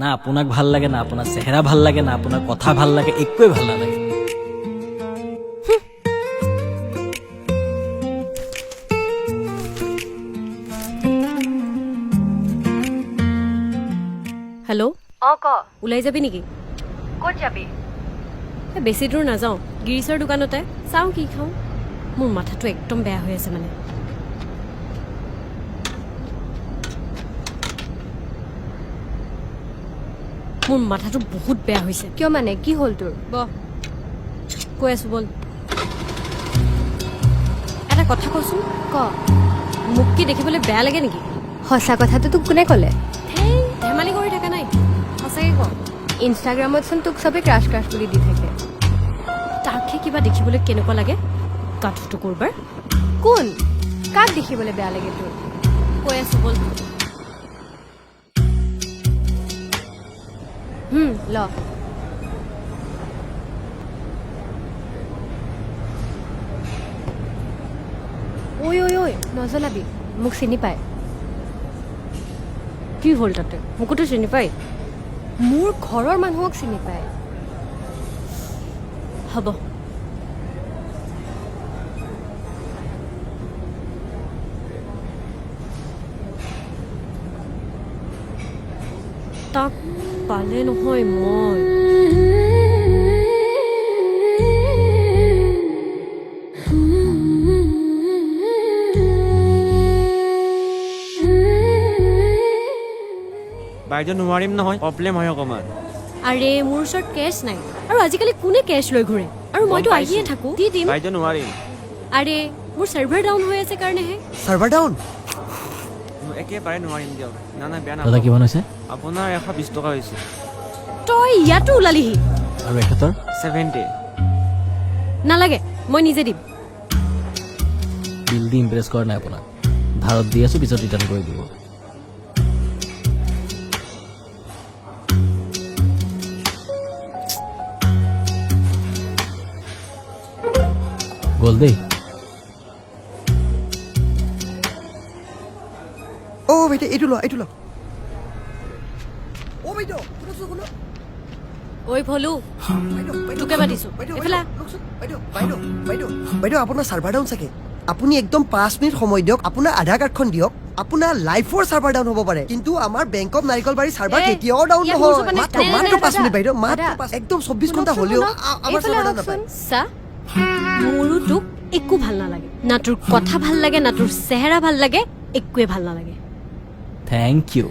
না আপোনাক ভাল লাগে না আপোনাৰ চেহেৰা ভাল লাগে না আপোনাৰ কথা ভাল লাগে একোৱে ভাল নালাগে হেল্ল' অ ক ওলাই যাবি নেকি ক'ত যাবি বেছি দূৰ নাযাওঁ গিৰিছৰ দোকানতে চাওঁ কি খাওঁ মোৰ মাথাটো একদম বেয়া হৈ আছে মানে মোৰ মাথাটো বহুত বেয়া হৈছে কিয় মানে কি হ'ল তোৰ বহ কৈ আছো বল এটা কথা কচোন ক মোক কি দেখিবলৈ বেয়া লাগে নেকি সঁচা কথাটো তোক কোনে ক'লে হেই ধেমালি কৰি থকা নাই সঁচাকৈ ক ইনষ্টাগ্ৰামতচোন তোক চবে ক্ৰাছ ক্ৰাছ বুলি দি থাকে তাকহে কিবা দেখিবলৈ কেনেকুৱা লাগে গাঁঠটো কৰবাৰ কোন কাক দেখিবলৈ বেয়া লাগে তোৰ কৈ আছো বল ল ঐ ঐ ঐ নজ্বলাবি মোক চিনি পায় কি হ'ল তাতে মোকোতো চিনি পাই মোৰ ঘৰৰ মানুহক চিনি পায় হ'ব তাক পালে নহয় মই বাইদেউ নোৱাৰিম নহয় প্ৰব্লেম হয় অকণমান আৰে মোৰ ওচৰত কেছ নাই আৰু আজিকালি কোনে কেছ লৈ ঘূৰে আৰু মইতো আহিয়ে থাকো দি দিম বাইদেউ নোৱাৰিম আৰে মোৰ চাৰ্ভাৰ ডাউন হৈ আছে কাৰণেহে চাৰ্ভাৰ ডাউন একেবাৰে নোৱাৰিম দিয়ক না না বেয়া দাদা নাপাব কিমান হৈছে আপোনাৰ 120 টকা হৈছে তই ইয়াতো ওলালিহি আৰু এখেতৰ 70 নালাগে মই নিজে দিম বিল দি ইমপ্ৰেছ কৰা নাই আপোনাক ধাৰত দি আছো পিছত ৰিটাৰ্ণ কৰি দিব গ'ল দেই অ' বাইদেউ এইটো ল এইটো ল অ' বাইদেউ ঐ ভলু তোকে মাতিছোঁ এইফালে আহ। বাইদেউ আপোনাৰ চাৰ্ভাৰ ডাউন চাগে আপুনি একদম 5 মিনিট সময় দিয়ক আপোনাৰ আধাৰ কাৰ্ডখন দিয়ক আপোনাৰ লাইফৰ চাৰ্ভাৰ ডাউন হ'ব পাৰে কিন্তু আমাৰ বেংক অফ নাৰিকলবাৰী চাৰ্ভাৰ এই, কেতিয়াও ডাউন ইয়াত নহয় মোৰ চোপানে- মাত্ৰ নাই, নাই, মাত্ৰ নাই, 5 মিনিট বাইদেউ মাত্ৰ দাদা, 5 একদম 24 ঘণ্টা হ'লেও আমাৰ চাৰ্ভাৰ ডাউন নাপায় চা মোৰো তোক একো ভাল নালাগে না তোৰ কথা ভাল লাগে না তোৰ চেহেৰা ভাল লাগে একোৱে ভাল নালাগে থেংক ইউ